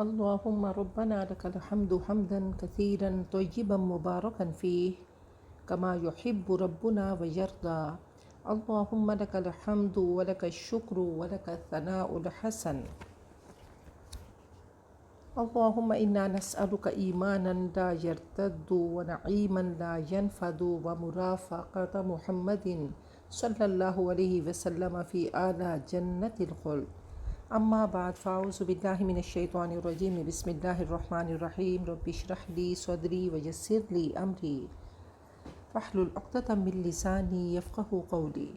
اللهم ربنا لك الحمد حمدا كثيرا طيبا مباركا فيه كما يحب ربنا ويرضى. اللهم لك الحمد ولك الشكر ولك الثناء الحسن. اللهم إنا نسألك إيمانا لا يرتد ونعيما لا ينفد ومرافقة محمد صلى الله عليه وسلم في أعلى جنة الخلد. أما بعد فأعوذ بالله من الشيطان الرجيم. بسم الله الرحمن الرحيم. رب اشرح لي صدري ويسر لي أمري واحلل عقدة من لساني يفقه قولي.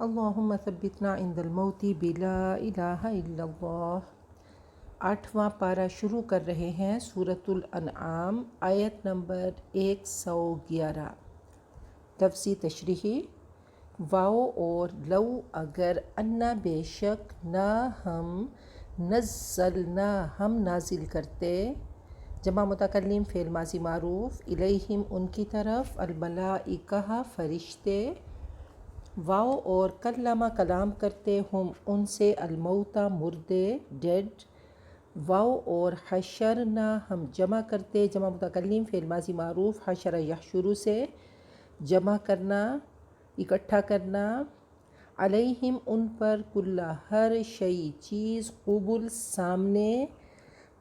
اللهم ثبتنا عند الموت بلا إله إلا الله. 8واں پارہ شروع کر رہے ہیں سورۃ الانعام آیت نمبر 111. لفظی تشریحی. واو اور لو اگر انا بے شک نہ ہم نزلنا ہم نازل کرتے جمع متکلم فعل ماضی معروف الیہم ان کی طرف الملائکہ فرشتے واو اور کلمہ کلام کرتے ہم ان سے الموتا مردے ڈیڈ واو اور حشرنا ہم جمع کرتے جمع متکلم فعل ماضی معروف حشر یحشر سے جمع کرنا اکٹھا کرنا علیہم ان پر کلّا ہر شئی چیز قبول سامنے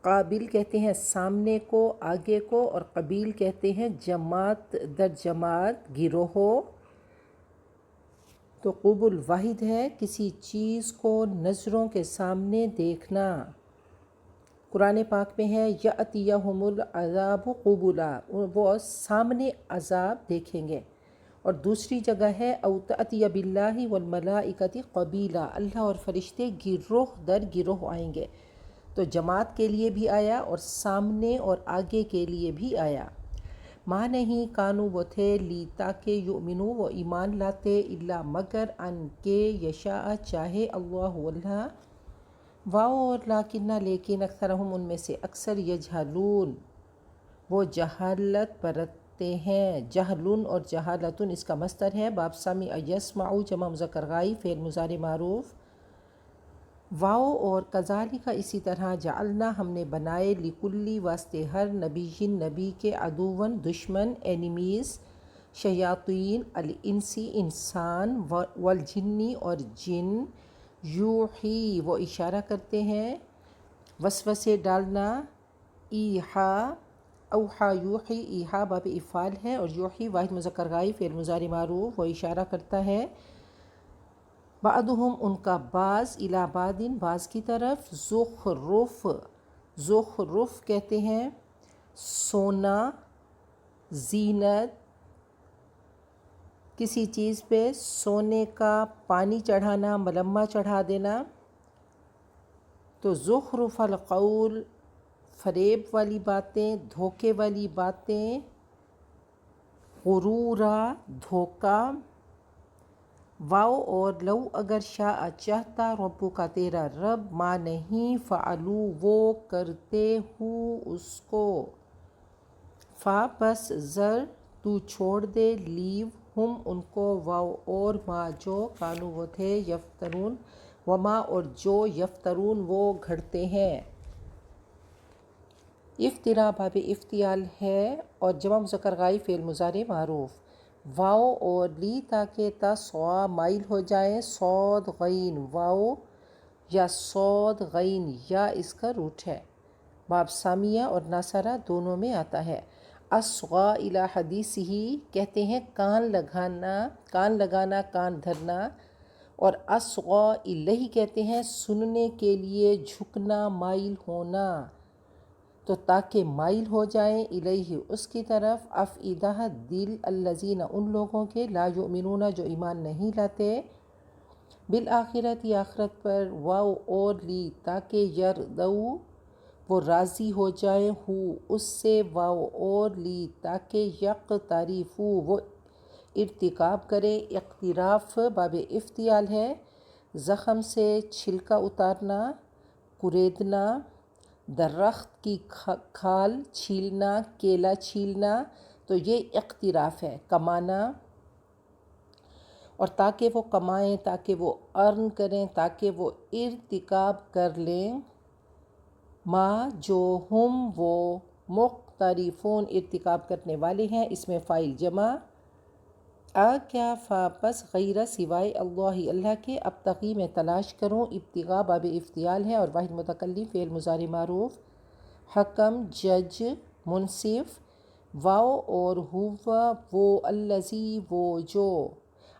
قابل کہتے ہیں سامنے کو آگے کو اور قبیل کہتے ہیں جماعت در جماعت گروہ تو قبول واحد ہے کسی چیز کو نظروں کے سامنے دیکھنا. قرآن پاک میں ہے یأتیہم العذاب قبولا وہ سامنے عذاب دیکھیں گے اور دوسری جگہ ہے او تأتی باللہ والملائکۃ قبیلا اللہ اور فرشتے گروہ در گروہ آئیں گے تو جماعت کے لیے بھی آیا اور سامنے اور آگے کے لیے بھی آیا. ماں نہیں کانو وہ تھے لی تاکہ یؤمنو وہ ایمان لاتے الا مگر ان کے یشاء چاہے اللہ اللہ واو اور لاکنہ لیکن اکثرہم ان میں سے اکثر یجہلون وہ جہالت برتتے ہیں. جہلن اور جہالتن اس کا مصدر ہے. باب سمع یسمع جمع مذکر غائب فعل مضارع معروف واو اور کذالک اسی طرح جعلنا ہم نے بنائے لکلی واسطے ہر نبی نبی کے عدوً دشمن اینیمیز شیاطین الانسی انسان والجنی اور جن یوحی وہ اشارہ کرتے ہیں وسوسے ڈالنا ایحا اوحا یوحی ایحا باب افعال ہے اور یوحی واحد مذکر غائب فعل مضارع معروف وہ اشارہ کرتا ہے بعضہم ان کا بعض الی بعض بعض کی طرف زخرف زخرف کہتے ہیں سونا زینت کسی چیز پہ سونے کا پانی چڑھانا ملمہ چڑھا دینا تو زخرف القول فریب والی باتیں دھوکے والی باتیں غرورا دھوکا. واو اور لو اگر شاء چاہتا ربو کا تیرا رب ما نہیں فعلو وہ کرتے ہو اس کو فا پس زر تو چھوڑ دے لیو ہم ان کو واو اور ما جو کانو وہ تھے یفترون وما اور جو یفترون وہ گھڑتے ہیں. افترا باب افتیال ہے اور جمع مذکر غائب فعل مضارع معروف واو اور لی تاکہ تا سوا مائل ہو جائیں صاد غین واو یا صاد غین یا اس کا روٹ ہے. باب سامیہ اور ناصرہ دونوں میں آتا ہے. اصغا الی حدیثہ کہتے ہیں کان لگانا کان دھرنا اور اصغا الیہ کہتے ہیں سننے کے لیے جھکنا مائل ہونا تو تاکہ مائل ہو جائیں الیہ اس کی طرف افئدہ دل الذین ان لوگوں کے لا یؤمنون جو ایمان نہیں لاتے بالآخرت آخرت پر واو اور لی تاکہ یرضوا وہ راضی ہو جائیں ہو اس سے واو اور لی تاکہ یقترفوا وہ ارتکاب کریں. اقتراف باب افتیال ہے. زخم سے چھلکا اتارنا کوریدنا درخت کی کھال چھیلنا کیلا چھیلنا تو یہ اقتراف ہے. کمانا اور تاکہ وہ کمائیں تاکہ وہ ارن کریں تاکہ وہ ارتکاب کر لیں ما جو ہم وہ مقترفون ارتکاب کرنے والے ہیں، اس میں فاعل جمع کیا فا پس غیر سوائے اللہ کے ابتغی میں تلاش کروں، ابتغاء باب افتعال ہے اور واحد متکلم فعل مضارع معروف، حکم جج منصف، واو اور ہوا وہ الذی وہ جو،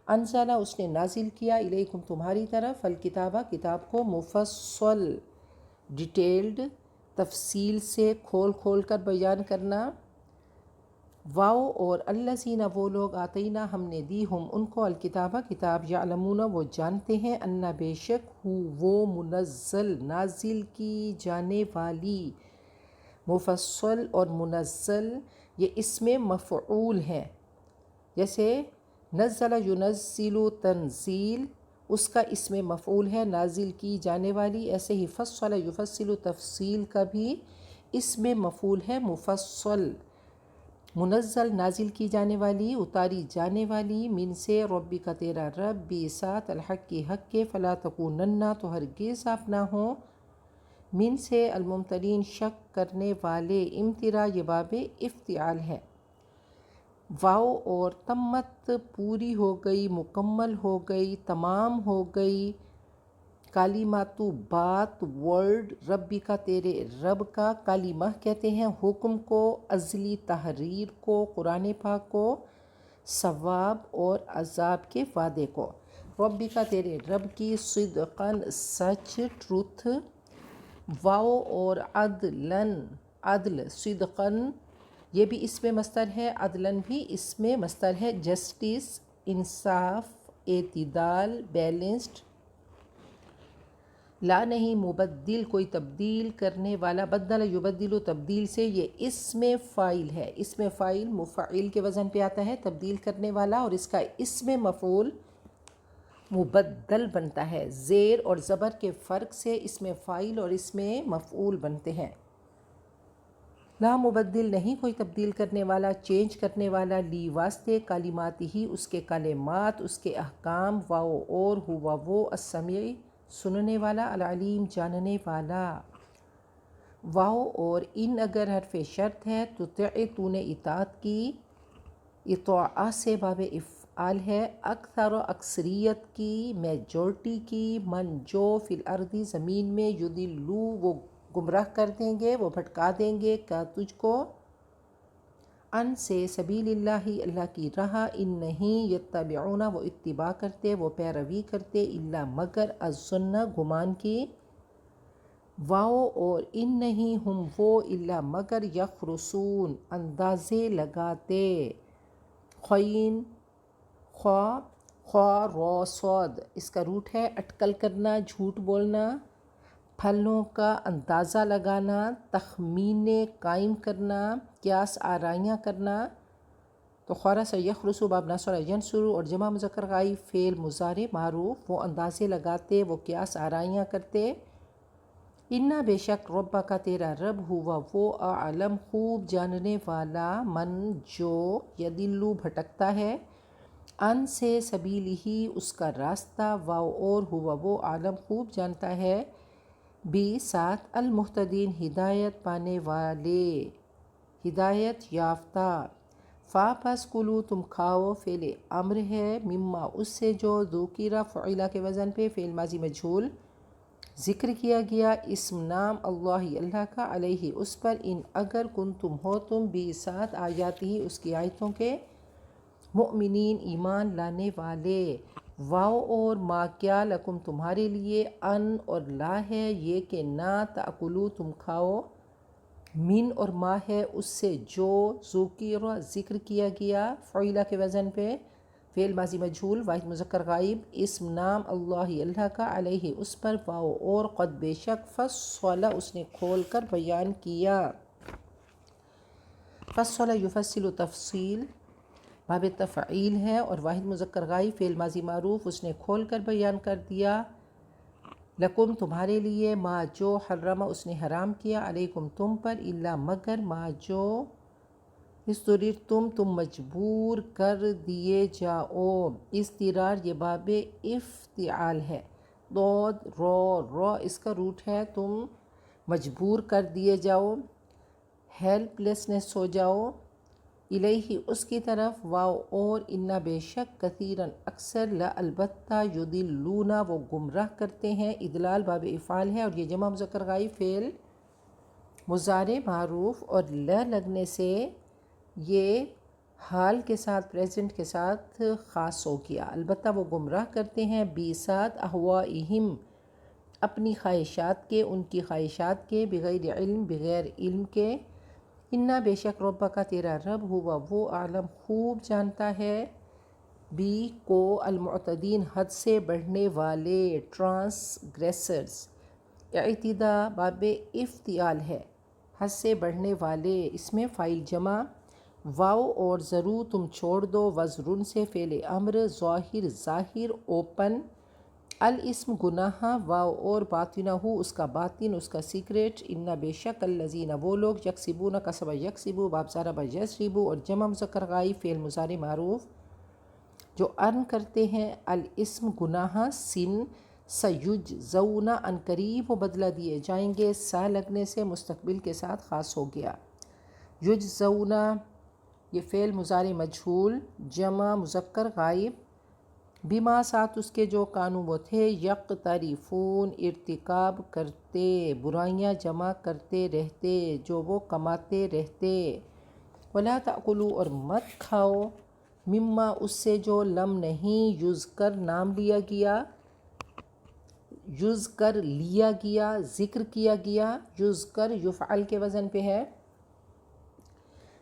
انزلہ اس نے نازل کیا، الیکم تمہاری طرف، الکتابہ کتاب کو، مفصل ڈیٹیلڈ تفصیل سے کھول کھول کر بیان کرنا، واو اور الذین وہ لوگ، آتینا ہم نے دی، ہم ان کو، الکتابہ کتاب، یعلمون وہ جانتے ہیں، انا بے شک ہو وہ منزل نازل کی جانے والی، مفصل اور منزل یہ اسم مفعول ہیں، جیسے نزل ینزل تنزیل اس کا اسم مفعول ہے نازل کی جانے والی، ایسے ہی فصل یفصل تفصیل کا بھی اسم مفعول ہے مفصل، منزل نازل کی جانے والی، اتاری جانے والی، من سے، ربی کا تیرا رب، بھی ساتھ، الحق کی حق کے، فلا تکونن تو ہرگز آپ نہ ہوں، من سے الممترین شک کرنے والے، امترا یہ باب افتعال ہے، واو اور تمت پوری ہو گئی، مکمل ہو گئی، تمام ہو گئی، کالیماتو بات، ورڈ، ربی کا تیرے رب کا، کالیمہ کہتے ہیں حکم کو، ازلی تحریر کو، قرآن پاک کو، ثواب اور عذاب کے وعدے کو، ربی کا تیرے رب کی، صدقاً سچ، ٹروتھ، واو اور عدلاً عدل، صدقاً یہ بھی اسم مصدر ہے، عدلاً بھی اسم مصدر ہے، جسٹس انصاف، اعتدال، بیلنسڈ، لا نہیں، مبدل کوئی تبدیل کرنے والا، بدل یبدل تبدیل سے، یہ اسم فاعل ہے، اسم فاعل مفعل کے وزن پہ آتا ہے، تبدیل کرنے والا، اور اس کا اسم مفعول مبدل بنتا ہے، زیر اور زبر کے فرق سے اسم فاعل اور اسم مفعول بنتے ہیں، لا مبدل نہیں کوئی تبدیل کرنے والا، چینج کرنے والا، لی واسطے، کلمات ہی اس کے کلمات، اس کے احکام، واو اور ہوا وہ، السمیع سننے والا، العلیم جاننے والا، واو اور ان اگر حرف شرط ہے، تو نے اطاعت کی، اطاعت سے باب افعال ہے، اکثر و اکثریت کی، میجورٹی کی، من جو، فی الارض زمین میں، یضلوا وہ گمراہ کر دیں گے، وہ بھٹکا دیں گے، کا تجھ کو، ان سے، سبیل اللہ اللہ کی راہ، ان نہیں، یتبعون وہ اتباع کرتے، وہ پیروی کرتے، الا مگر، الظن گمان کی، واو اور ان نہیں، ہم وہ، الا مگر، یخرصون اندازے لگاتے، خوین، خوا، خوا رو صاد اس کا روٹ ہے، اٹکل کرنا، جھوٹ بولنا، پھلوں کا اندازہ لگانا، تخمینے قائم کرنا، قیاس آرائیاں کرنا، تو خورا سے یخرسو باب ناصر ینصرو اور جمع مذکر غائب فعل مضارع معروف، وہ اندازے لگاتے، وہ قیاس آرائیاں کرتے، انا بے شک ربا کا تیرا رب، ہوا وہ، اعلم خوب جاننے والا، من جو، یدلو بھٹکتا ہے، ان سے، سبیل ہی اس کا راستہ، واو اور ہوا وہ، عالم خوب جانتا ہے، بھی ساتھ، المہتدین ہدایت پانے والے، ہدایت یافتہ، فا پس کلو تم کھاؤ، فعل امر ہے، مما اس سے جو، ذکر فعیلہ کے وزن پہ، فعل ماضی مجہول ذکر کیا گیا، اسم نام اللہ کا، علیہ اس پر، ان اگر، کن تم ہو تم، بھی ساتھ، آیات ہی اس کی آیتوں کے، مؤمنین ایمان لانے والے، واو اور ما کیا، لکم تمہارے لیے، ان اور لا ہے یہ کہ نہ، تأکلو تم کھاؤ، من اور ما ہے اس سے جو، ذکر ذکر کیا گیا، فعیلہ کے وزن پہ، فعل ماضی مجہول واحد مذکر غائب، اسم نام اللہ کا، علیہ اس پر، واو اور قد بے شک، فصل اس نے کھول کر بیان کیا، فصل یفصل تفصیل باب تفعیل ہے اور واحد مذکر غائب، فعل ماضی معروف اس نے کھول کر بیان کر دیا، لکم تمہارے لیے، ما جو، حرم اس نے حرام کیا، علیکم تم پر، الا مگر، ما جو، تم مجبور کر دیے جاؤ، اضطرار یہ باب افتعال ہے، ضاد رو رو اس کا روٹ ہے، تم مجبور کر دیے جاؤ، ہیلپ لیسنس ہو جاؤ، الیہ اس کی طرف، واو اور انا بے شک، کثیرن اکثر، لا البتہ، یضلون وہ گمراہ کرتے ہیں، ادلال باب افعال ہے اور یہ جمع مذکر غائب فعل مضارع معروف اور لا لگنے سے یہ حال کے ساتھ پریزنٹ کے ساتھ خاص ہو گیا، البتہ وہ گمراہ کرتے ہیں، بیسات اہوائہم اپنی خواہشات کے، ان کی خواہشات کے، بغیر علم بغیر علم کے، انا بے شک رب کا تیرا رب، ہوا وہ عالم خوب جانتا ہے، بی کو المعتدین حد سے بڑھنے والے، ٹرانسگریسرز، اعتدا باب افتعال ہے، حد سے بڑھنے والے، اس میں فاعل جمع، واو اور ضرور تم چھوڑ دو، وزرن سے فعل امر، ظاہر ظاہر اوپن، الاسم گناہ، واو اور باطنہ اس کا باطن، اس کا سیکریٹ، انا بے شک الذین وہ لوگ، یکسبون کسب یکسبو باب ضرب یضربو اور جمع مذکر غائب فعل مضارع معروف جو ارن کرتے ہیں، الاسم گناہ، سن، سیجزون ان قریب وہ بدلہ دیے جائیں گے، سا لگنے سے مستقبل کے ساتھ خاص ہو گیا، یجزون یہ فعل مضارع مجہول جمع مذکر غائب، بما ساتھ اس کے جو کانوں وہ تھے، یقترفون ارتکاب کرتے، برائیاں جمع کرتے رہتے، جو وہ کماتے رہتے، ولا تأکلوا اور مت کھاؤ، مما اس سے جو لم نہیں، یذکر نام لیا گیا، یذکر لیا گیا، ذکر کیا گیا، یذکر یفعل کے وزن پہ ہے،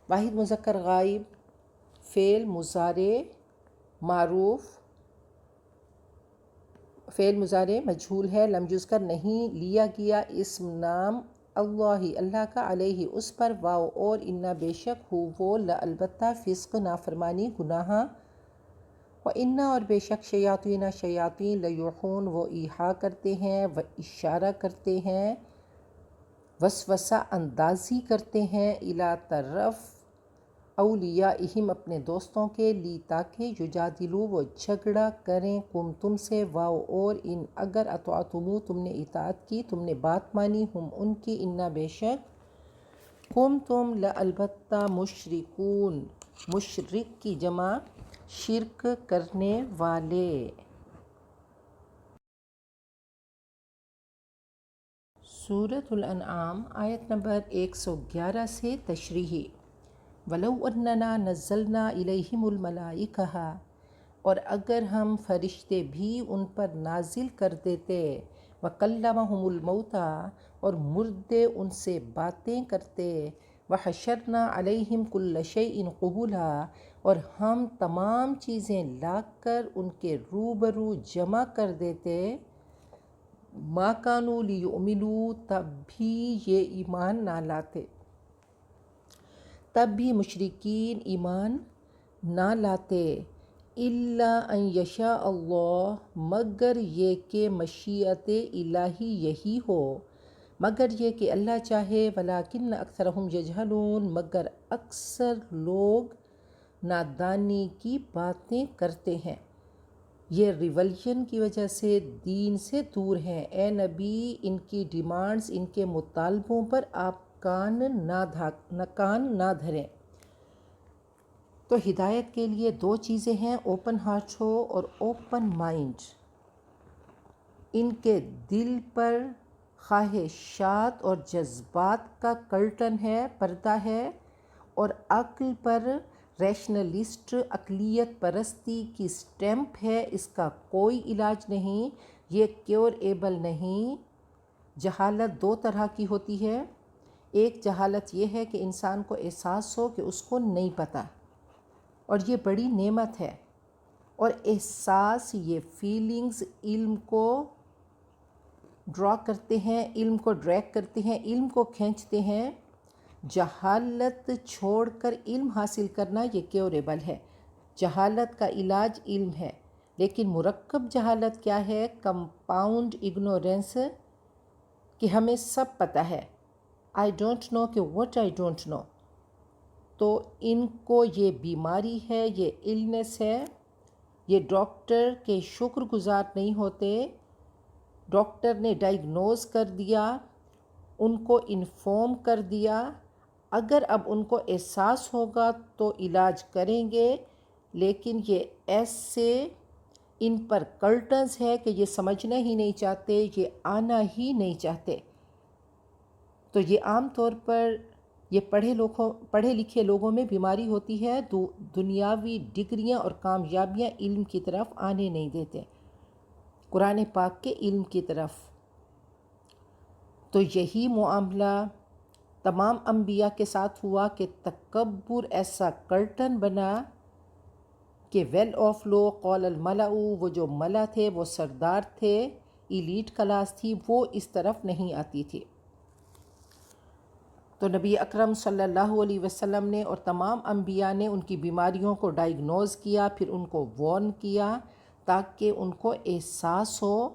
واحد مذکر غائب فعل مضارع معروف، فعل مضارع مجہول ہے، لم یذکر نہیں لیا گیا، اسم نام، اللہ کا، علیہ اس پر، واو اور انا بے شک، ہو وہ، لا البتہ، فسق نافرمانی گناہ، و انا اور بے شک، شیاطین شیاطین، لیوحون وہ ایحا کرتے ہیں، و اشارہ کرتے ہیں، وسوسہ اندازی کرتے ہیں، الی طرف اولیائہم اپنے دوستوں کے، لی تاکہ، یجادلو وہ جھگڑا کریں، کم تم سے، واو اور ان اگر، اطعتمو تم نے اطاعت کی، تم نے بات مانی، ہم ان کی، انا بے شک، کم تم، لا البتہ، مشرکون مشرک کی جمع شرک کرنے والے۔ سورۃ الانعام آیت نمبر 111 سے تشریحی، وَلَوْ أَنَّنَا نَزَّلْنَا إِلَيْهِمُ الْمَلَائِكَةَ اور اگر ہم فرشتے بھی ان پر نازل کر دیتے، وَكَلَّمَهُمُ الْمَوْتَى اور مردے ان سے باتیں کرتے، وَحَشَرْنَا عَلَيْهِمْ كُلَّ شَيْءٍ قُبُلًا اور ہم تمام چیزیں لا کر ان کے روبرو جمع کر دیتے، مَا كَانُوا لِيُؤْمِنُوا تب بھی یہ ایمان نہ لاتے، تب بھی مشرکین ایمان نہ لاتے، الا ان یشاء اللہ مگر یہ کہ مشیت الہی یہی ہو، مگر یہ کہ اللہ چاہے، ولیکن اکثرہم یجہلون مگر اکثر لوگ نادانی کی باتیں کرتے ہیں، یہ ریولیشن کی وجہ سے دین سے دور ہیں، اے نبی ان کی ڈیمانڈز، ان کے مطالبوں پر آپ کان نہ دھریں۔ تو ہدایت کے لیے دو چیزیں ہیں، اوپن ہارٹ ہو اور اوپن مائنڈ، ان کے دل پر خواہشات اور جذبات کا کرٹن ہے، پردہ ہے، اور عقل پر ریشنلسٹ عقلیت پرستی کی سٹیمپ ہے، اس کا کوئی علاج نہیں، یہ کیوریبل نہیں۔ جہالت دو طرح کی ہوتی ہے، ایک جہالت یہ ہے کہ انسان کو احساس ہو کہ اس کو نہیں پتہ، اور یہ بڑی نعمت ہے، اور احساس یہ فیلنگز علم کو ڈرا کرتے ہیں، علم کو ڈریگ کرتے ہیں، علم کو کھینچتے ہیں۔ جہالت چھوڑ کر علم حاصل کرنا یہ کیوریبل ہے، جہالت کا علاج علم ہے، لیکن مرکب جہالت کیا ہے؟ کمپاؤنڈ اگنورینس، کہ ہمیں سب پتہ ہے، آئی ڈونٹ نو کہ واٹ آئی ڈونٹ نو، تو ان کو یہ بیماری ہے، یہ النس ہے، یہ ڈاکٹر کے شکر گزار نہیں ہوتے، ڈاکٹر نے ڈائیگنوز کر دیا، ان کو انفارم کر دیا، اگر اب ان کو احساس ہوگا تو علاج کریں گے، لیکن یہ ایسے ان پر کرٹنز ہے کہ یہ سمجھنا ہی نہیں چاہتے، یہ آنا ہی نہیں چاہتے۔ تو یہ عام طور پر یہ پڑھے لکھے لوگوں میں بیماری ہوتی ہے، دنیاوی ڈگریاں اور کامیابیاں علم کی طرف آنے نہیں دیتے، قرآن پاک کے علم کی طرف۔ تو یہی معاملہ تمام انبیاء کے ساتھ ہوا کہ تکبر ایسا کرٹن بنا کہ ویل آف لوگ قول الملأ، وہ جو ملا تھے، وہ سردار تھے، ایلیٹ کلاس تھی، وہ اس طرف نہیں آتی تھی۔ تو نبی اکرم صلی اللہ علیہ وسلم نے اور تمام انبیاء نے ان کی بیماریوں کو ڈائیگنوز کیا، پھر ان کو وارن کیا تاکہ ان کو احساس ہو،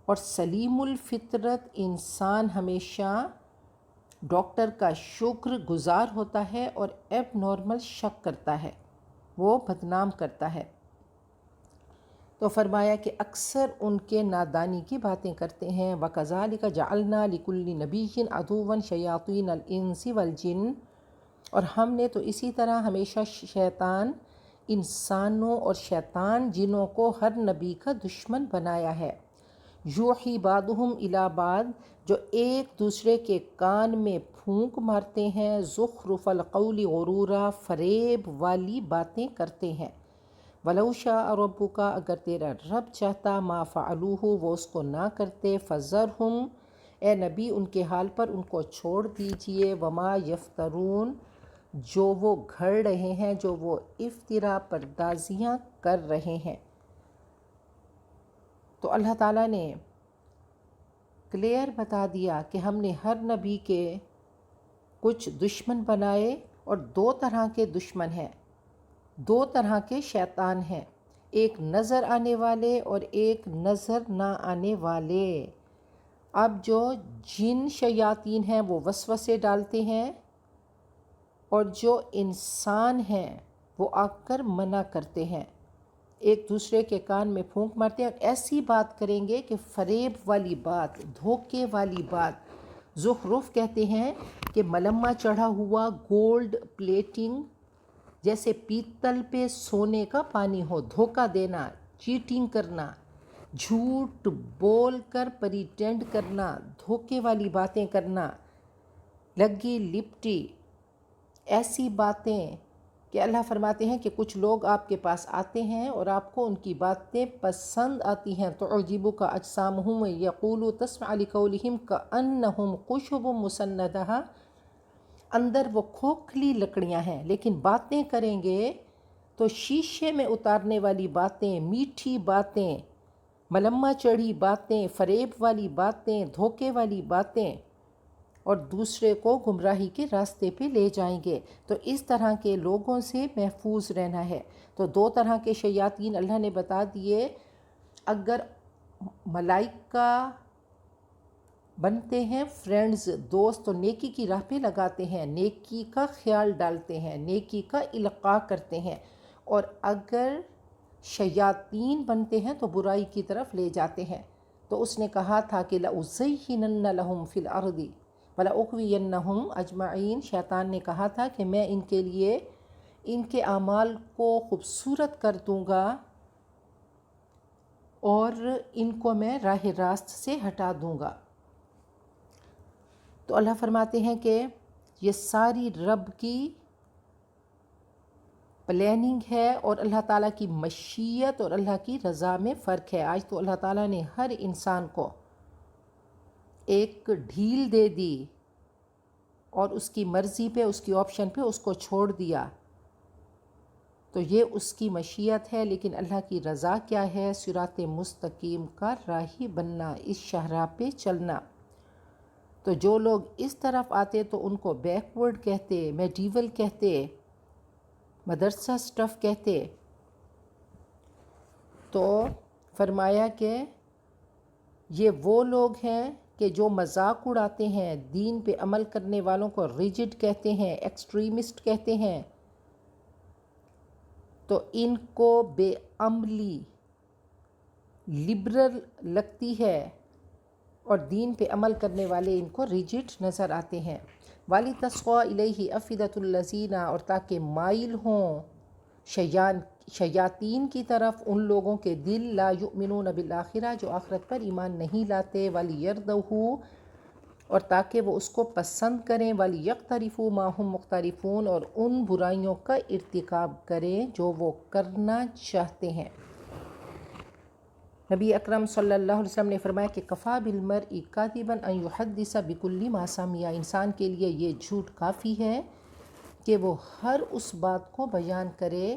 اور سلیم الفطرت انسان ہمیشہ ڈاکٹر کا شکر گزار ہوتا ہے اور ایب نارمل شک کرتا ہے، وہ بدنام کرتا ہے۔ تو فرمایا کہ اکثر ان کے نادانی کی باتیں کرتے ہیں۔ وَكَذَلِكَ جَعَلْنَا لِكُلِّ نَبِيٍّ عَدُوًّا شَيَاطِينَ الْإِنسِ وَالْجِنِّ، اور ہم نے تو اسی طرح ہمیشہ شیطان انسانوں اور شیطان جنوں کو ہر نبی کا دشمن بنایا ہے۔ یوحی بعضهم الی بعض، جو ایک دوسرے کے کان میں پھونک مارتے ہیں، زخرف القول غرورا، فریب والی باتیں کرتے ہیں۔ وَلَوْ شَاءَ رَبُّكَ، اگر تیرا رب چاہتا، مَا فَعَلُوهُ، وہ اس کو نہ کرتے، فَذَرْهُمْ، اے نبی ان کے حال پر ان کو چھوڑ دیجئے، وَمَا يَفْتَرُونَ، جو وہ گھڑ رہے ہیں، جو وہ افترا پردازیاں کر رہے ہیں۔ تو اللہ تعالیٰ نے کلیئر بتا دیا کہ ہم نے ہر نبی کے کچھ دشمن بنائے، اور دو طرح کے دشمن ہیں، دو طرح کے شیطان ہیں، ایک نظر آنے والے اور ایک نظر نہ آنے والے۔ اب جو جن شیاطین ہیں وہ وسوسے ڈالتے ہیں، اور جو انسان ہیں وہ آ کر منع کرتے ہیں، ایک دوسرے کے کان میں پھونک مارتے ہیں، ایسی بات کریں گے کہ فریب والی بات، دھوکے والی بات۔ زخرف کہتے ہیں کہ ملمہ چڑھا ہوا گولڈ پلیٹنگ، جیسے پیتل پہ سونے کا پانی ہو، دھوکہ دینا، چیٹنگ کرنا، جھوٹ بول کر پریٹینڈ کرنا، دھوکے والی باتیں کرنا، لگی لپٹی، ایسی باتیں کہ اللہ فرماتے ہیں کہ کچھ لوگ آپ کے پاس آتے ہیں اور آپ کو ان کی باتیں پسند آتی ہیں، تُعْجِبُكَ أَجْسَامُهُمْ وَيَقُولُوا تَسْمَعُ لِقَوْلِهِمْ كَأَنَّهُمْ خُشُبٌ مُّسَنَّدَةٌ، اندر وہ کھوکھلی لکڑیاں ہیں، لیکن باتیں کریں گے تو شیشے میں اتارنے والی باتیں، میٹھی باتیں، ملمہ چڑھی باتیں، فریب والی باتیں، دھوکے والی باتیں، اور دوسرے کو گمراہی کے راستے پہ لے جائیں گے۔ تو اس طرح کے لوگوں سے محفوظ رہنا ہے۔ تو دو طرح کے شیاطین اللہ نے بتا دیے، اگر ملائکہ بنتے ہیں فرینڈز، دوست، تو نیکی کی راہ پہ لگاتے ہیں، نیکی کا خیال ڈالتے ہیں، نیکی کا القاء کرتے ہیں، اور اگر شیاطین بنتے ہیں تو برائی کی طرف لے جاتے ہیں۔ تو اس نے کہا تھا کہ لَأُزَيِّنَنَّ لَهُمْ فِي الْأَرْضِ وَلَأُغْوِيَنَّهُمْ أَجْمَعِينَ، شیطان نے کہا تھا کہ میں ان کے لیے ان کے اعمال کو خوبصورت کر دوں گا اور ان کو میں راہ راست سے ہٹا دوں گا۔ تو اللہ فرماتے ہیں کہ یہ ساری رب کی پلاننگ ہے، اور اللہ تعالیٰ کی مشیت اور اللہ کی رضا میں فرق ہے۔ آج تو اللہ تعالیٰ نے ہر انسان کو ایک ڈھیل دے دی اور اس کی مرضی پہ، اس کی آپشن پہ اس کو چھوڑ دیا، تو یہ اس کی مشیت ہے۔ لیکن اللہ کی رضا کیا ہے؟ صراط مستقیم کا راہی بننا، اس شاہراہ پہ چلنا۔ تو جو لوگ اس طرف آتے تو ان کو بیکورڈ کہتے، میڈیول کہتے، مدرسہ سٹف کہتے۔ تو فرمایا کہ یہ وہ لوگ ہیں کہ جو مذاق اڑاتے ہیں، دین پہ عمل کرنے والوں کو ریجڈ کہتے ہیں، ایکسٹریمسٹ کہتے ہیں۔ تو ان کو بے عملی لبرل لگتی ہے، اور دین پہ عمل کرنے والے ان کو ریجڈ نظر آتے ہیں۔ وَلِتَصْغَىٰ إِلَيْهِ أَفْئِدَةُ الَّذِينَ، اور تاکہ مائل ہوں شیاطین کی طرف ان لوگوں کے دل لا یؤمنون بالآخرہ جو آخرت پر ایمان نہیں لاتے، وَلِيَرْضَوْهُ، اور تاکہ وہ اس کو پسند کریں، وَلِيَقْتَرِفُوا مَا هُمْ مُقْتَرِفُونَ، اور ان برائیوں کا ارتکاب کریں جو وہ کرنا چاہتے ہیں۔ نبی اکرم صلی اللہ علیہ وسلم نے فرمایا کہ کفا بالمرء کاذبا ان یحدث بکل ما سمع، انسان کے لیے یہ جھوٹ کافی ہے کہ وہ ہر اس بات کو بیان کرے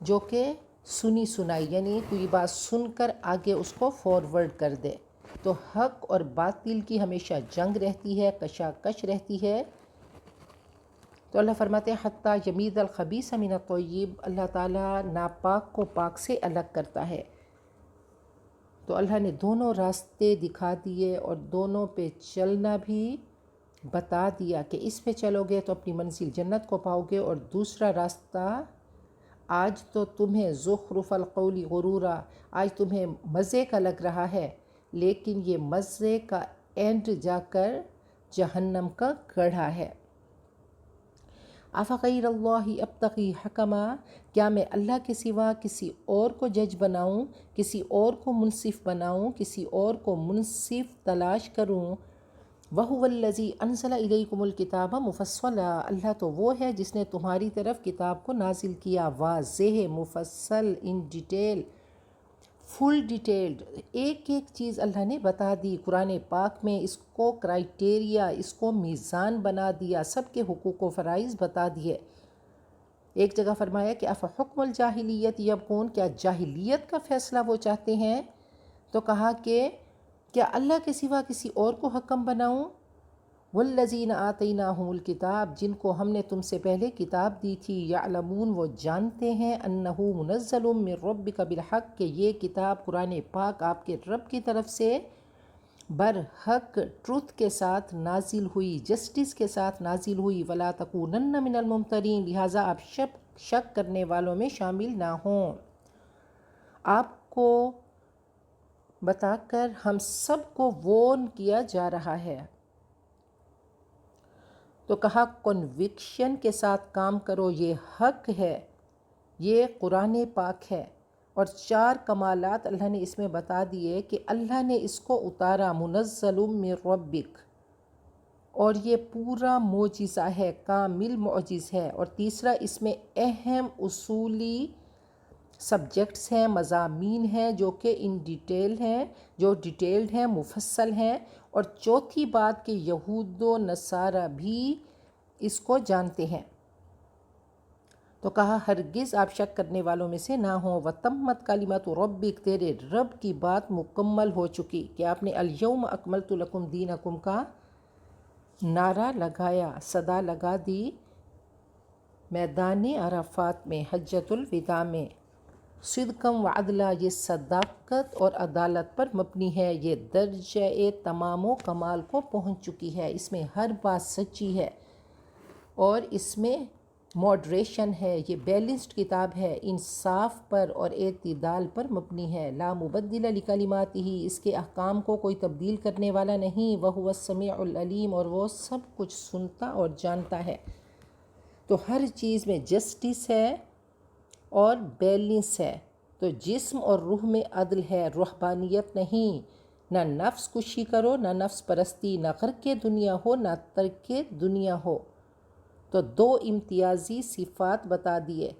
جو کہ سنی سنائی، یعنی کوئی بات سن کر آگے اس کو فارورڈ کر دے۔ تو حق اور باطل کی ہمیشہ جنگ رہتی ہے، کشاکش رہتی ہے۔ تو اللہ فرماتے ہیں حتیٰ یمیز الخبیث من الطیب، اللہ تعالیٰ ناپاک کو پاک سے الگ کرتا ہے۔ تو اللہ نے دونوں راستے دکھا دیے اور دونوں پہ چلنا بھی بتا دیا کہ اس پہ چلو گے تو اپنی منزل جنت کو پاؤ گے، اور دوسرا راستہ آج تو تمہیں زخرف القول غرورا، آج تمہیں مزے کا لگ رہا ہے، لیکن یہ مزے کا اینڈ جا کر جہنم کا گڑھا ہے۔ افغیر اللہ ابتغی حکما، کیا میں اللہ کے سوا کسی اور کو جج بناؤں، کسی اور کو منصف بناؤں، کسی اور کو منصف تلاش کروں؟ وَهُوَ الَّذِي أَنزَلَ إِلَيْكُمُ الْكِتَابَ مُفَصَّلًا، اللہ تو وہ ہے جس نے تمہاری طرف کتاب کو نازل کیا واضح، مفصل، ان ڈیٹیل، فل ڈیٹیلڈ، ایک ایک چیز اللہ نے بتا دی قرآن پاک میں، اس کو کرائٹیریا، اس کو میزان بنا دیا، سب کے حقوق و فرائض بتا دیے۔ ایک جگہ فرمایا کہ افحکم الجاہلیت یبغون، کیا جاہلیت کا فیصلہ وہ چاہتے ہیں؟ تو کہا کہ کیا اللہ کے سوا کسی اور کو حکم بناؤں؟ والذین آتیناہم الکتاب، جن کو ہم نے تم سے پہلے کتاب دی تھی، یعلمون، وہ جانتے ہیں، انہ منزل من ربک بالحق، کہ یہ کتاب قرآن پاک آپ کے رب کی طرف سے برحق، ٹروتھ کے ساتھ نازل ہوئی، جسٹس کے ساتھ نازل ہوئی، ولا تکونن من الممترین، لہٰذا آپ شک کرنے والوں میں شامل نہ ہوں۔ آپ کو بتا کر ہم سب کو وارن کیا جا رہا ہے۔ تو کہا کنوکشن کے ساتھ کام کرو، یہ حق ہے، یہ قرآن پاک ہے، اور 4 کمالات اللہ نے اس میں بتا دیے کہ اللہ نے اس کو اتارا، منزل من ربک، اور یہ پورا معجزہ ہے، کامل معجز ہے۔ اور تیسرا، اس میں اہم اصولی سبجیکٹس ہیں، مضامین ہیں جو کہ ان ڈیٹیل ہیں، جو ڈیٹیلڈ ہیں، مفصل ہیں۔ اور چوتھی بات کہ یہود و نصارہ بھی اس کو جانتے ہیں۔ تو کہا ہرگز آپ شک کرنے والوں میں سے نہ ہوں۔ وَتَمَّتْ کَلِمَتُ رَبِّکَ، تیرے رب کی بات مکمل ہو چکی، کہ آپ نے الْیَوْمَ أَکْمَلْتُ لَکُمْ دِینَکُمْ کا نعرہ لگایا، صدا لگا دی میدان عرفات میں، حجۃ الوداع میں۔ صدقم وعدلا، یہ صداقت اور عدالت پر مبنی ہے، یہ درجہ تمام و کمال کو پہنچ چکی ہے، اس میں ہر بات سچی ہے، اور اس میں ماڈریشن ہے، یہ بیلنسڈ کتاب ہے، انصاف پر اور اعتدال پر مبنی ہے۔ لا مبدل لکلماتہ، اس کے احکام کو کوئی تبدیل کرنے والا نہیں۔ وہو السمیع العلیم، اور وہ سب کچھ سنتا اور جانتا ہے۔ تو ہر چیز میں جسٹس ہے اور بیلنس ہے۔ تو جسم اور روح میں عدل ہے، رہبانیت نہیں، نہ نفس کشی کرو، نہ نفس پرستی، نہ غرق دنیا ہو، نہ ترک دنیا ہو۔ تو 2 امتیازی صفات بتا دیے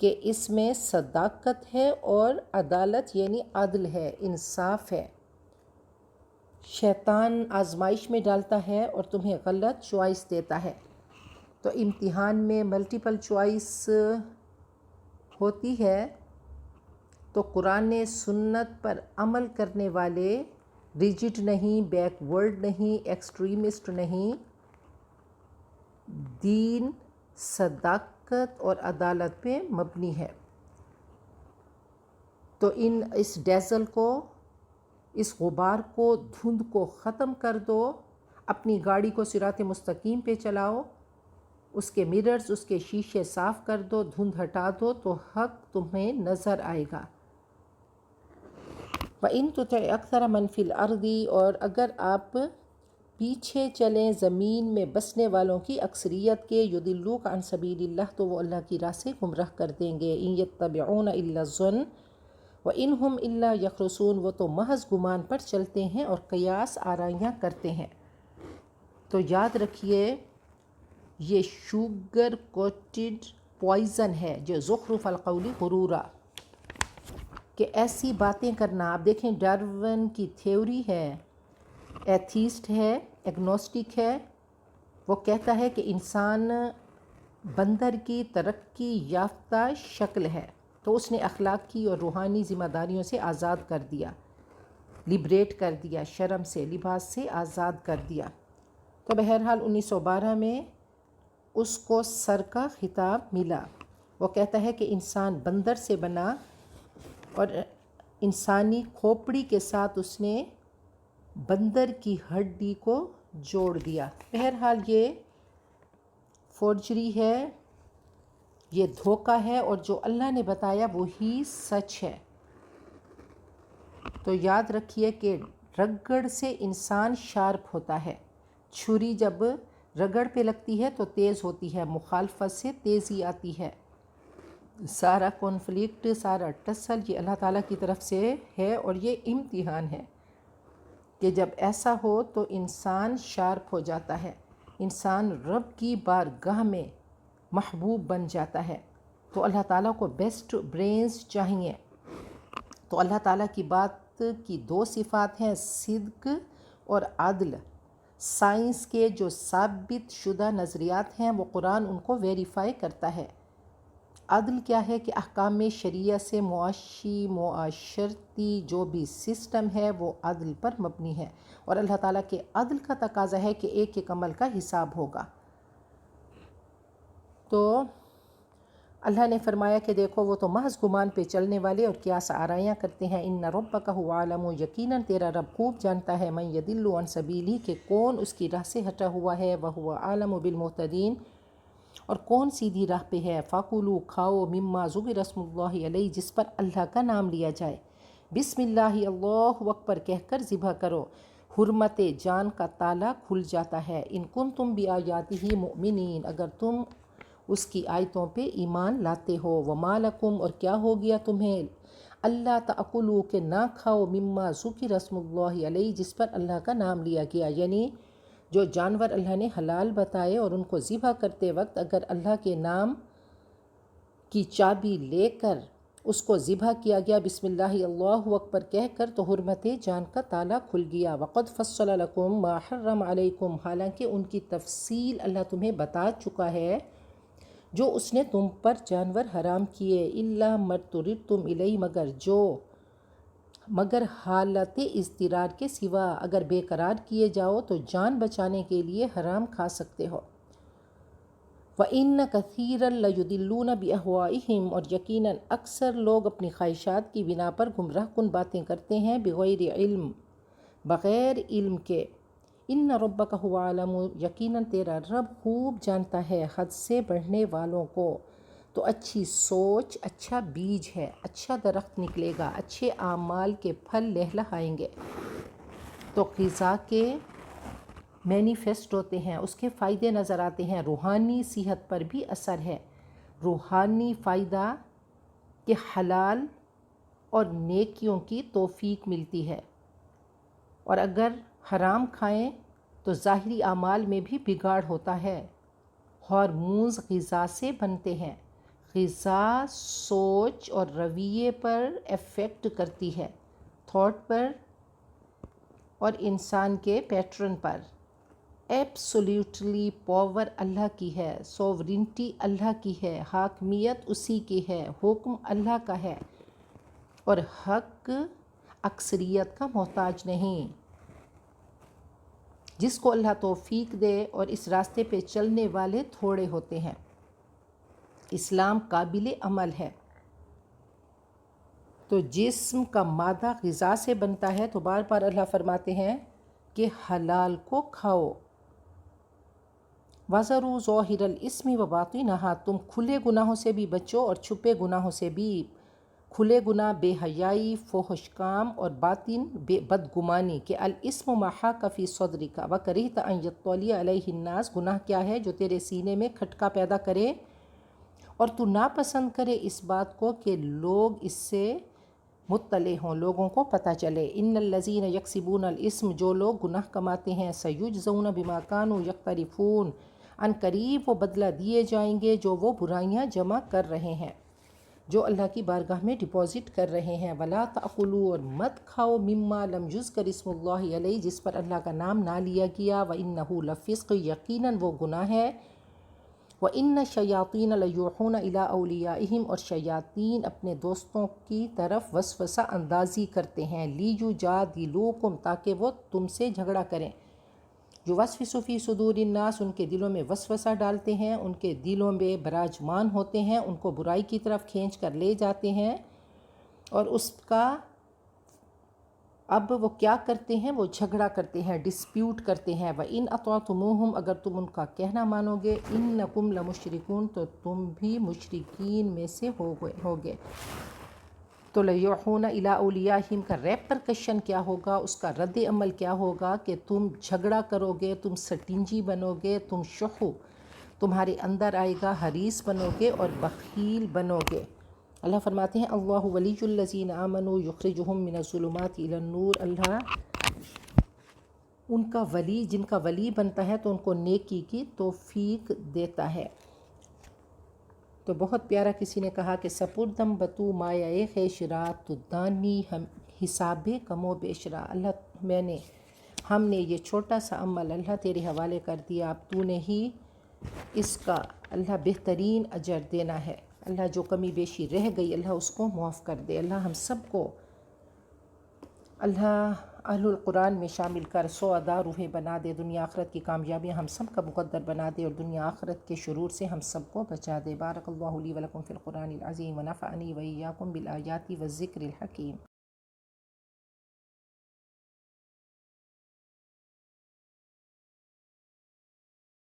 کہ اس میں صداقت ہے اور عدالت یعنی عدل ہے، انصاف ہے۔ شیطان آزمائش میں ڈالتا ہے اور تمہیں غلط چوائس دیتا ہے۔ تو امتحان میں ملٹیپل چوائس ہوتی ہے، تو قرآن سنت پر عمل کرنے والے ریجڈ نہیں، بیک ورڈ نہیں، ایکسٹریمسٹ نہیں، دین صداقت اور عدالت پہ مبنی ہے۔ تو اس ڈیزل کو، اس غبار کو، دھند کو ختم کر دو، اپنی گاڑی کو صراط مستقیم پہ چلاؤ، اس کے مررز، اس کے شیشے صاف کر دو، دھند ہٹا دو، تو حق تمہیں نظر آئے گا۔ وَإِن تُطِعْ أَكْثَرَ مَنْ فِي الْأَرْضِ، اور اگر آپ پیچھے چلیں زمین میں بسنے والوں کی اکثریت کے، یُضِلُّوکَ عَن سَبِیلِ اللَّہ، تو وہ اللہ کی راہ سے گمراہ کر دیں گے۔ إِن يَتَّبِعُونَ إِلَّا الظَّنَّ وَإِنْ هُمْ إِلَّا يَخْرُصُونَ، وہ تو محض گمان پر چلتے ہیں اور قیاس آرائیاں کرتے ہیں۔ تو یاد رکھیے یہ شوگر کوٹڈ پوائزن ہے جو زخرف القول غرورا، کہ ایسی باتیں کرنا۔ آپ دیکھیں ڈارون کی تھیوری ہے، ایتھیسٹ ہے، ایگنوسٹک ہے، وہ کہتا ہے کہ انسان بندر کی ترقی یافتہ شکل ہے، تو اس نے اخلاقی اور روحانی ذمہ داریوں سے آزاد کر دیا، لبریٹ کر دیا، شرم سے، لباس سے آزاد کر دیا۔ تو بہرحال 1912 میں اس کو سر کا خطاب ملا۔ وہ کہتا ہے کہ انسان بندر سے بنا اور انسانی کھوپڑی کے ساتھ اس نے بندر کی ہڈی کو جوڑ دیا۔ بہرحال یہ فورجری ہے، یہ دھوکہ ہے، اور جو اللہ نے بتایا وہی سچ ہے۔ تو یاد رکھیے کہ رگڑ سے انسان شارپ ہوتا ہے، چھری جب رگڑ پہ لگتی ہے تو تیز ہوتی ہے، مخالفت سے تیزی آتی ہے۔ سارا کانفلکٹ، سارا ٹسل یہ اللہ تعالیٰ کی طرف سے ہے، اور یہ امتحان ہے کہ جب ایسا ہو تو انسان شارپ ہو جاتا ہے، انسان رب کی بارگاہ میں محبوب بن جاتا ہے۔ تو اللہ تعالیٰ کو بیسٹ برینز چاہیے۔ تو اللہ تعالیٰ کی بات کی دو صفات ہیں، صدق اور عدل۔ سائنس کے جو ثابت شدہ نظریات ہیں وہ قرآن ان کو ویریفائی کرتا ہے۔ عدل کیا ہے کہ احکام شریعہ سے معاشی معاشرتی جو بھی سسٹم ہے وہ عدل پر مبنی ہے، اور اللہ تعالیٰ کے عدل کا تقاضا ہے کہ ایک ایک عمل کا حساب ہوگا۔ تو اللہ نے فرمایا کہ دیکھو وہ تو محض گمان پہ چلنے والے اور قیاس آرائیاں کرتے ہیں۔ ان ربک هو اعلم، یقیناً تیرا رب خوب جانتا ہے، من یضل عن سبیلہ، کہ کون اس کی راہ سے ہٹا ہوا ہے، وہو اعلم بالمہتدین، اور کون سیدھی راہ پہ ہے۔ فَكُلُوا، کھاؤ، مما ذکر اسم اللہ علیہ، جس پر اللہ کا نام لیا جائے، بسم اللہ اللہ اکبر کہہ کر ذبح کرو، حرمت جان کا تالا کھل جاتا ہے۔ ان کنتم بآیاتہ مؤمنین، اگر تم اس کی آیتوں پہ ایمان لاتے ہو۔ وما لکم، اور کیا ہو گیا تمہیں، اللہ تأکلوا، کہ نہ کھاؤ، مما ذکر اسم اللہ علیہ، جس پر اللہ کا نام لیا گیا، یعنی جو جانور اللہ نے حلال بتائے اور ان کو ذبح کرتے وقت اگر اللہ کے نام کی چابی لے کر اس کو ذبح کیا گیا بسم اللہ اللہ اکبر کہہ کر، تو حرمت جان کا تالا کھل گیا۔ وقد فصل لکم ما حرم علیکم، حالانکہ ان کی تفصیل اللہ تمہیں بتا چکا ہے جو اس نے تم پر جانور حرام کیے، الا ما اضطررتم الیہ، مگر حالت اضطرار کے سوا، اگر بے قرار کیے جاؤ تو جان بچانے کے لیے حرام کھا سکتے ہو۔ وَإِنَّ كَثِيرًا لَيُضِلُّونَ بِأَهْوَائِهِمْ، اور یقیناً اکثر لوگ اپنی خواہشات کی بنا پر گمراہ کن باتیں کرتے ہیں، بغیر علم، بغیر علم کے۔ ان ربک هو اعلم، یقیناً تیرا رب خوب جانتا ہے حد سے بڑھنے والوں کو۔ تو اچھی سوچ اچھا بیج ہے، اچھا درخت نکلے گا، اچھے اعمال کے پھل لہلہائیں گے۔ تو غذا کے مینیفیسٹ ہوتے ہیں، اس کے فائدے نظر آتے ہیں، روحانی صحت پر بھی اثر ہے، روحانی فائدہ کہ حلال اور نیکیوں کی توفیق ملتی ہے، اور اگر حرام کھائیں تو ظاہری اعمال میں بھی بگاڑ ہوتا ہے۔ ہارمونز غذا سے بنتے ہیں، غذا سوچ اور رویے پر ایفیکٹ کرتی ہے، تھاٹ پر اور انسان کے پیٹرن پر۔ ایبسولیوٹلی پاور اللہ کی ہے، سوورنٹی اللہ کی ہے، حاکمیت اسی کی ہے، حکم اللہ کا ہے، اور حق اکثریت کا محتاج نہیں۔ جس کو اللہ توفیق دے، اور اس راستے پہ چلنے والے تھوڑے ہوتے ہیں۔ اسلام قابل عمل ہے، تو جسم کا مادہ غذا سے بنتا ہے، تو بار بار اللہ فرماتے ہیں کہ حلال کو کھاؤ۔ وَذَرُوا ظَاهِرَ الْإِثْمِ وَبَاطِنَهَا، تم کھلے گناہوں سے بھی بچو اور چھپے گناہوں سے بھی۔ کھلے گناہ بے حیائی، فحش کام اور باطن بدگمانی کہ الاسم ما حاک فی صدرک وکرہت ان یطلع علیہ الناس، گناہ کیا ہے جو تیرے سینے میں کھٹکا پیدا کرے اور تو ناپسند کرے اس بات کو کہ لوگ اس سے مطلع ہوں، لوگوں کو پتہ چلے۔ ان الذین یکسبون الاسم، جو لوگ گناہ کماتے ہیں، سیجزون بما کانوا یقترفون، ان قریب وہ بدلہ دیے جائیں گے جو وہ برائیاں جمع کر رہے ہیں، جو اللہ کی بارگاہ میں ڈپازٹ کر رہے ہیں۔ ولا تأکلوا، اور مت کھاؤ، مما لم یذکر اسم اللہ علیہ، جس پر اللہ کا نام نہ لیا گیا، وانہ لفسق، یقیناً وہ گناہ ہے۔ وَإِنَّ الشَّيَاطِينَ لَيُوحُونَ إِلَىٰ أَوْلِيَائِهِمْ، اور شیاطین اپنے دوستوں کی طرف وسوسہ اندازی کرتے ہیں، لِيُجَادِلُوكُمْ، تاکہ وہ تم سے جھگڑا کریں۔ یوسوس فی صدور الناس، ان کے دلوں میں وسوسہ ڈالتے ہیں، ان کے دلوں میں براجمان ہوتے ہیں، ان کو برائی کی طرف کھینچ کر لے جاتے ہیں، اور اس کا اب وہ کیا کرتے ہیں، وہ جھگڑا کرتے ہیں، ڈسپیوٹ کرتے ہیں۔ وَإِنْ أَطَعْتُمُوهُمْ، اگر تم ان کا کہنا مانو گے، إِنَّكُمْ لَمُشْرِكُونَ، تو تم بھی مشرکین میں سے ہوگے۔ تو لَيُوحُونَ إِلَىٰ أَوْلِيَائِهِمْ کا ریپرکشن کیا ہوگا، اس کا رد عمل کیا ہوگا کہ تم جھگڑا کرو گے، تم سٹنجی بنو گے، تم شح تمہارے اندر آئے گا، حریص بنو گے اور بخیل بنو گے۔ اللہ فرماتے ہیں اللہ ولی الذین آمنوا یخرجہم من الظلمات الی النور، اللہ ان کا ولی، جن کا ولی بنتا ہے تو ان کو نیکی کی توفیق دیتا ہے۔ تو بہت پیارا کسی نے کہا کہ سپردم بتو مایہ خیشرا تو دانی ہم حساب کم و بیشرا، اللہ ہم نے یہ چھوٹا سا عمل اللہ تیرے حوالے کر دیا، اب تو نے ہی اس کا اللہ بہترین اجر دینا ہے۔ اللہ جو کمی بیشی رہ گئی اللہ اس کو معاف کر دے۔ اللہ ہم سب کو اللہ اہل القرآن میں شامل کر 100 ادا روحیں بنا دے، دنیا آخرت کی کامیابیاں ہم سب کا مقدر بنا دے، اور دنیا آخرت کے شرور سے ہم سب کو بچا دے۔ بارک اللہ لی ولکم فی القرآن العظیم ونفعنی وإیاکم بالآیات والذکر الحکیم۔